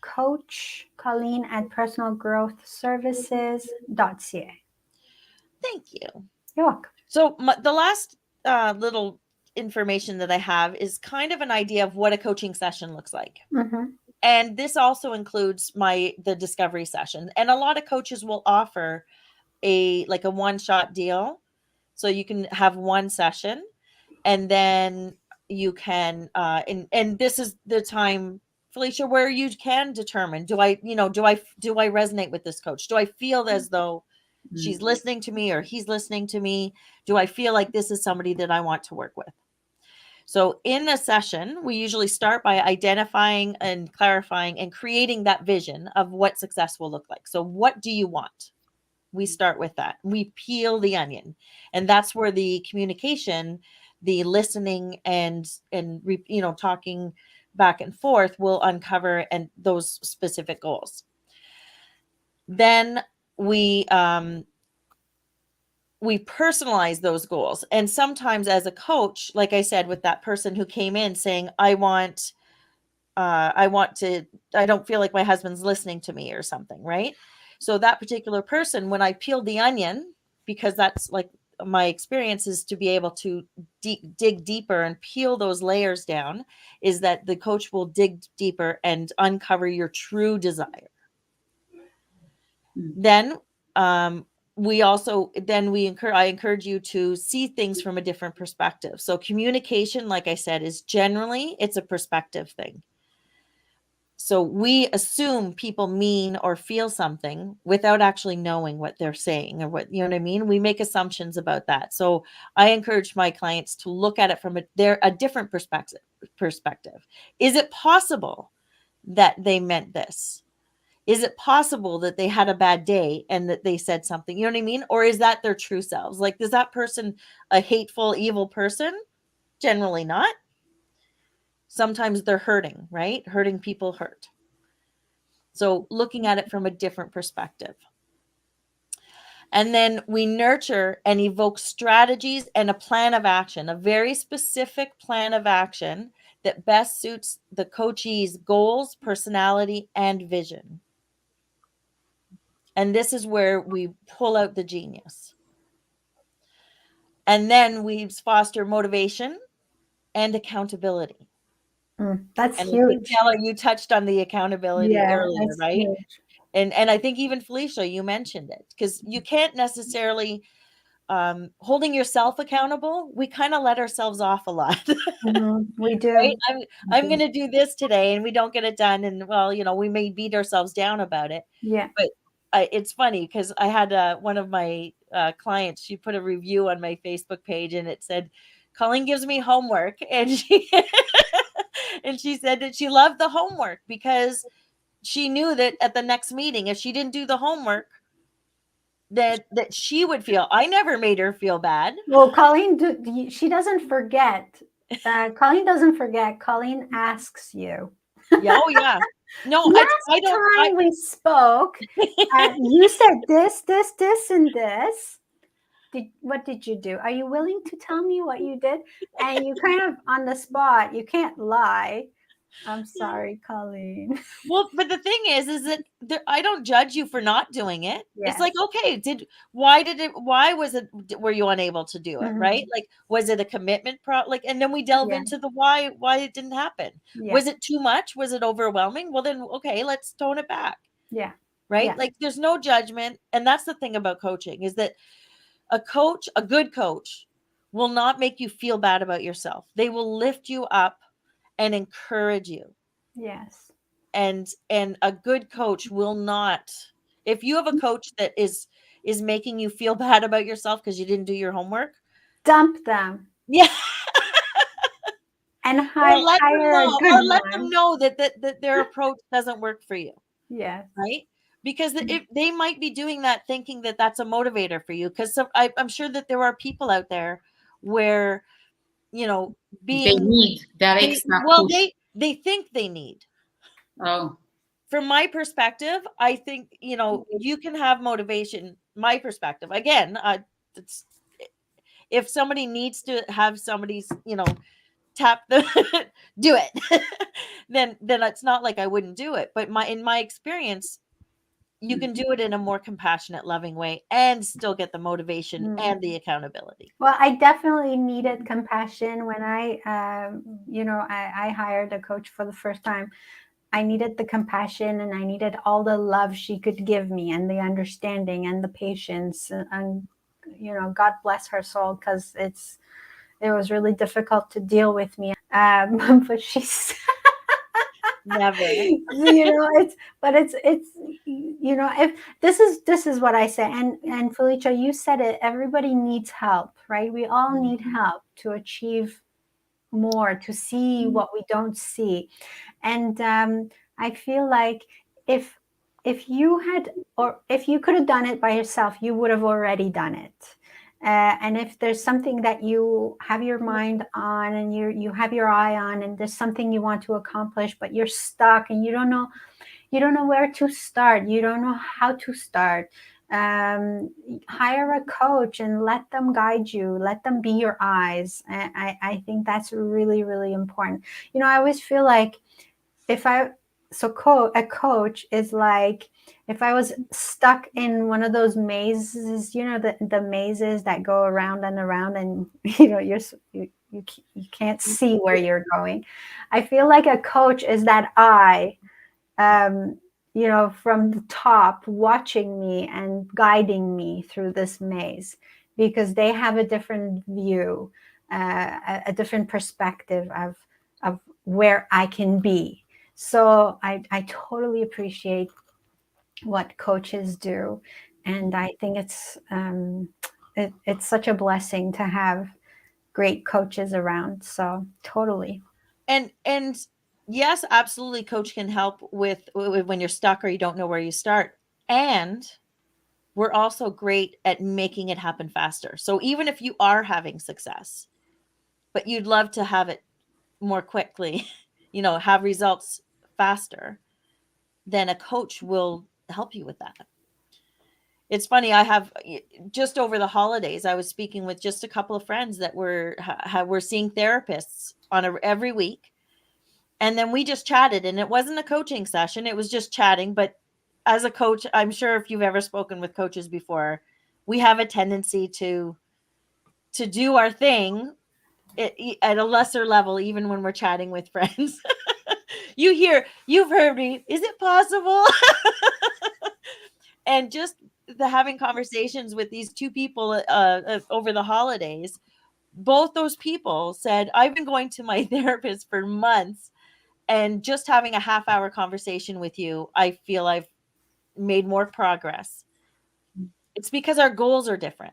coach. Colleen at personalgrowthservices.ca. Thank you. You're welcome. So the last little information that I have is kind of an idea of what a coaching session looks like. Mm-hmm. And this also includes the discovery session. And a lot of coaches will offer a one-shot deal. So you can have one session, and then you can and this is the time, Felicia, where you can determine, do I resonate with this coach? Do I feel as though she's listening to me, or he's listening to me? Do I feel like this is somebody that I want to work with? So in a session, we usually start by identifying and clarifying and creating that vision of what success will look like. So what do you want? We start with that. We peel the onion. And that's where the communication, the listening, and talking back and forth will uncover and those specific goals. Then we personalize those goals. And sometimes as a coach, like I said, with that person who came in saying, I don't feel like my husband's listening to me or something, right? So that particular person, when I peel the onion, because that's like my experience is to be able to dig deeper and peel those layers down, is that the coach will dig deeper and uncover your true desire. Then I encourage you to see things from a different perspective. So communication, like I said, is generally, it's a perspective thing. So we assume people mean or feel something without actually knowing what they're saying, or what, you know what I mean? We make assumptions about that. So I encourage my clients to look at it from a different perspective. Is it possible that they meant this? Is it possible that they had a bad day and that they said something? You know what I mean? Or is that their true selves? Like, is that person a hateful, evil person? Generally not. Sometimes they're hurting, right? Hurting people hurt. So looking at it from a different perspective. And then we nurture and evoke strategies and a plan of action, a very specific plan of action that best suits the coachee's goals, personality, and vision. And this is where we pull out the genius. And then we foster motivation and accountability. That's And I think, huge. Nella, you touched on the accountability Yeah, earlier, that's right? huge. And I think even Felicia, you mentioned it, because you can't necessarily holding yourself accountable. We kind of let ourselves off a lot. We Right? do. We I'm do. going to do this today, and we don't get it done, and well, we may beat ourselves down about it. Yeah. But it's funny because I had one of my clients. She put a review on my Facebook page, and it said, "Colleen gives me homework," and she and she said that she loved the homework because she knew that at the next meeting, if she didn't do the homework, that she would feel. I never made her feel bad. Well, Colleen, she doesn't forget. Colleen doesn't forget. Colleen asks you. Yeah, oh yeah. No, I Last don't. I time we spoke, you said this, this, this, and this. What did you do? Are you willing to tell me what you did? And you kind of on the spot, you can't lie. I'm sorry, Colleen. Well, but the thing is that I don't judge you for not doing it. It's like, Yes. okay, why was it, were you unable to do it, right? Hmm. Like, was it a commitment like, and then we delve Yeah. into the why it didn't happen. Yeah. Was it too much? Was it overwhelming? Well, then, okay, let's tone it back, Yeah. right? Yeah. Like, there's no judgment. And that's the thing about coaching is that a good coach will not make you feel bad about yourself. They will lift you up and encourage you. Yes. And a good coach will not, if you have a coach that is making you feel bad about yourself because you didn't do your homework, Dump them yeah, and or let them hire a know, good or let them one. know that their approach doesn't work for you, Yes. right? Because if they might be doing that thinking that that's a motivator for you, because I'm sure that there are people out there where They being need that they extra well push. they think they need. Oh, From my perspective, I think, you can have motivation. My perspective, again, it's, if somebody needs to have somebody's, tap the do it, then it's not like I wouldn't do it. But in my experience, you can do it in a more compassionate, loving way and still get the motivation Mm. and the accountability. Well, I definitely needed compassion when I hired a coach for the first time. I needed the compassion and I needed all the love she could give me and the understanding and the patience and God bless her soul because it was really difficult to deal with me. But she's Never. it's if this is what I say, and Felicia, you said it, everybody needs help, right? We all need help to achieve more, to see what we don't see. And I feel like if if you had, or if you could have done it by yourself, you would have already done it. And if there's something that you have your mind on and you have your eye on, and there's something you want to accomplish, but you're stuck and you don't know where to start, you don't know how to start, hire a coach and let them guide you, let them be your eyes. I think that's really, really important. I always feel like if I so a coach is like if I was stuck in one of those mazes, the mazes that go around and around, and you can't see where you're going. I feel like a coach is that eye, um, from the top, watching me and guiding me through this maze, because they have a different view, a different perspective of where I can be. So I totally appreciate what coaches do, and I think it's such a blessing to have great coaches around. So totally. And yes, absolutely, coach can help with when you're stuck or you don't know where you start. And we're also great at making it happen faster. So even if you are having success, but you'd love to have it more quickly, have results faster, then a coach will help you with that. It's funny, I have just over the holidays, I was speaking with just a couple of friends that were seeing therapists on every week. And then we just chatted, and it wasn't a coaching session, it was just chatting. But as a coach, I'm sure if you've ever spoken with coaches before, we have a tendency to do our thing at a lesser level, even when we're chatting with friends. You've heard me, is it possible? And just the having conversations with these two people over the holidays, both those people said, I've been going to my therapist for months, and just having a half-hour conversation with you, I feel I've made more progress. It's because our goals are different,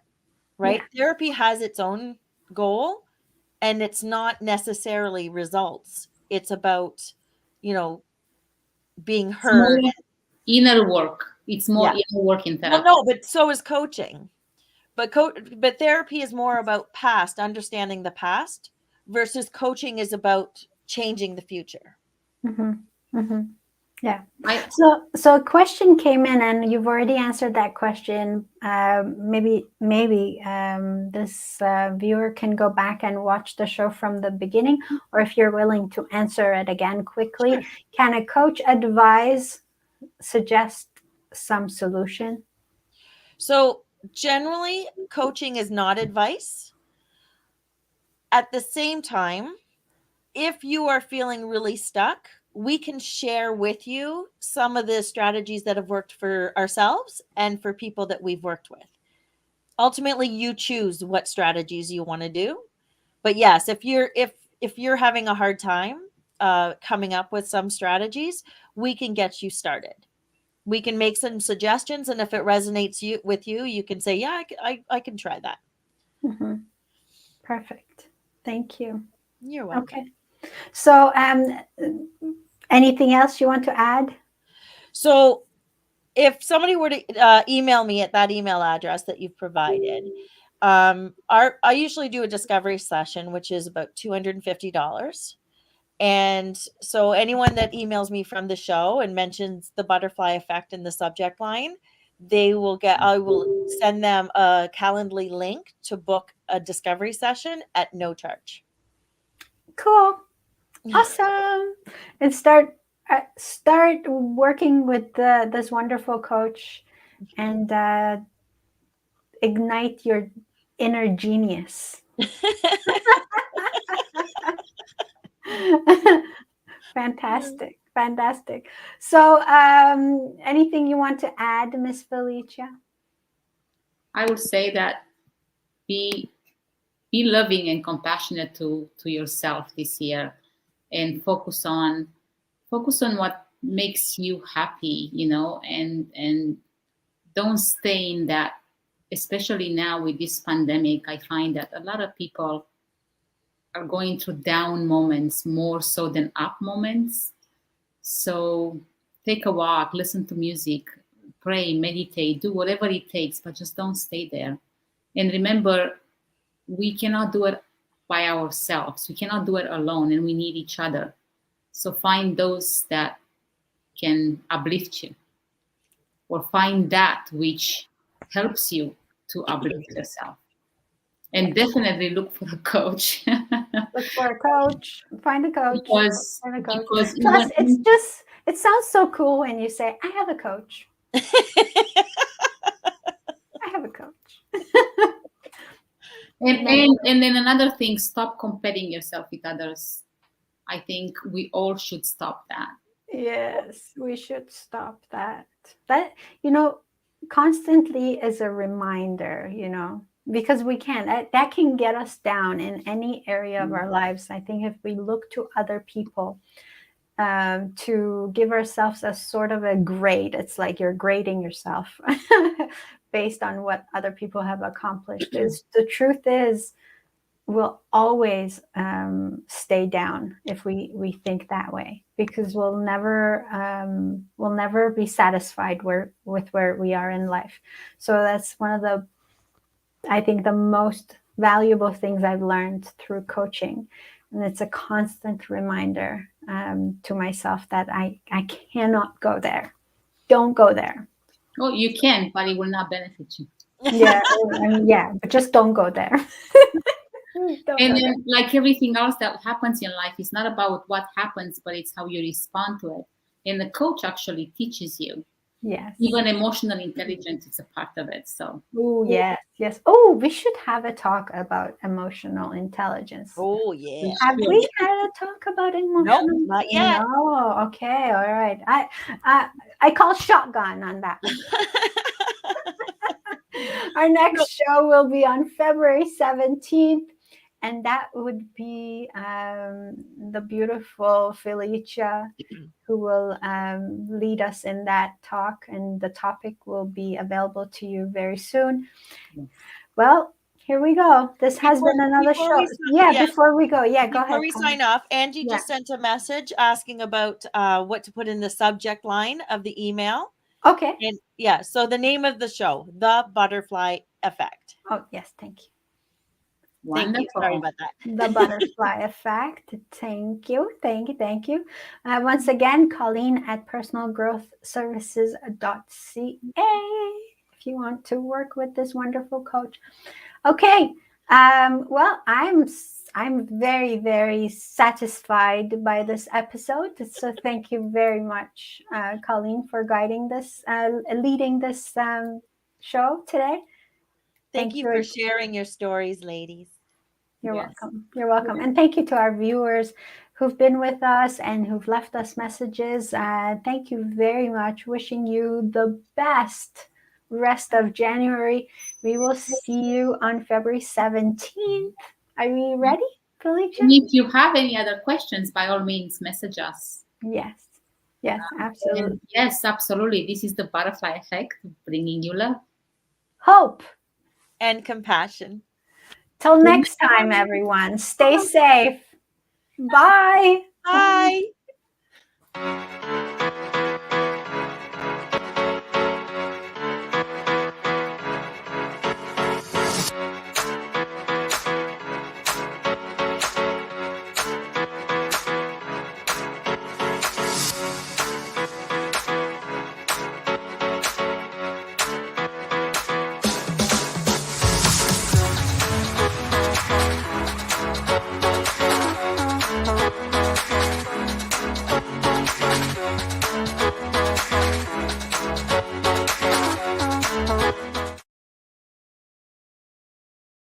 right? Yeah. Therapy has its own goal, and it's not necessarily results. It's about, you know, being It's heard. more inner work. It's more Yeah. inner work in Well, therapy. no, but so is coaching. But therapy is more about past, understanding the past, versus coaching is about changing the future. Mm-hmm. Mm-hmm. Yeah. I So a question came in, and you've already answered that question. Maybe this viewer can go back and watch the show from the beginning, or if you're willing to answer it again quickly, Sure. can a coach advise, suggest some solution? So generally, coaching is not advice. At the same time, if you are feeling really stuck, we can share with you some of the strategies that have worked for ourselves and for people that we've worked with. Ultimately, you choose what strategies you want to do. But yes, if you're having a hard time coming up with some strategies, we can get you started. We can make some suggestions, and if it resonates with you, you can say, "Yeah, I can try that." Mm-hmm. Perfect. Thank you. You're welcome. Okay. So, anything else you want to add? So, if somebody were to email me at that email address that you've provided, I usually do a discovery session, which is about $250. And so anyone that emails me from the show and mentions the butterfly effect in the subject line, I will send them a Calendly link to book a discovery session at no charge. Cool. Awesome. And start working with this wonderful coach, and ignite your inner genius. Fantastic. Fantastic. So, anything you want to add, Miss Felicia? I would say that be be loving and compassionate to yourself this year, and focus on what makes you happy, and don't stay in that. Especially now with this pandemic, I find that a lot of people are going through down moments more so than up moments. So take a walk, listen to music, pray, meditate, do whatever it takes, but just don't stay there. And remember, we cannot do it by ourselves. We cannot do it alone, and we need each other. So find those that can uplift you, or find that which helps you to uplift yourself. Yeah. And definitely look for a coach. Look for a coach. Find a coach. because Find a coach. because Plus, even it sounds so cool when you say, I have a coach. I have a coach. and, Nice. and then another thing, stop comparing yourself with others. I think we all should stop that. Yes, we should stop that. That, you know, constantly is a reminder, because we can. That can get us down in any area of our lives. I think if we look to other people to give ourselves a sort of a grade, it's like you're grading yourself based on what other people have accomplished. The truth is, we'll always stay down if we think that way, because we'll never be satisfied with where we are in life. So that's one of the, I think, the most valuable things I've learned through coaching, and it's a constant reminder to myself that I cannot go there. Don't go there. Oh, you can, but it will not benefit you. Yeah, yeah, but just don't go there. Don't And go there. then, like everything else that happens in life, it's not about what happens, but it's how you respond to it. And the coach actually teaches you. Yes. Even emotional intelligence is a part of it. So, Oh, yes, yes. Oh, we should have a talk about emotional intelligence. Oh, we yeah. Have should. we had a talk about Nope, emotional? not yet. No. Okay. All right. I call shotgun on that one. Our No. next show will be on February 17th, and that would be the beautiful Felicia who will lead us in that talk, and the topic will be available to you very soon. Yes. Well, here we go. This has been another Before show. we Yeah, yeah, before we go. Yeah, go before ahead, we Colin. sign off, Angie Yeah. just sent a message asking about what to put in the subject line of the email. Okay. And yeah, so the name of the show, The Butterfly Effect. Oh, yes, thank you. Thank you. Sorry Wonderful. about that. The butterfly effect. Thank you. Thank you. Thank you. Once again, Colleen at personalgrowthservices.ca if you want to work with this wonderful coach. Okay. Well, I'm very, very satisfied by this episode. So thank you very much, Colleen, for guiding this, leading this show today. Thank Thank you for you. sharing your stories, ladies. You're Yes. welcome. You're welcome. And thank you to our viewers who've been with us and who've left us messages. Thank you very much. Wishing you the best rest of January. We will see you on February 17th. Are we ready, Felicia? And if you have any other questions, by all means, message us. Yes. Yes, absolutely. And yes, absolutely. This is the butterfly effect, bringing you love. Hope. And compassion. Till next time, everyone. Stay safe. Bye. Bye. Bye.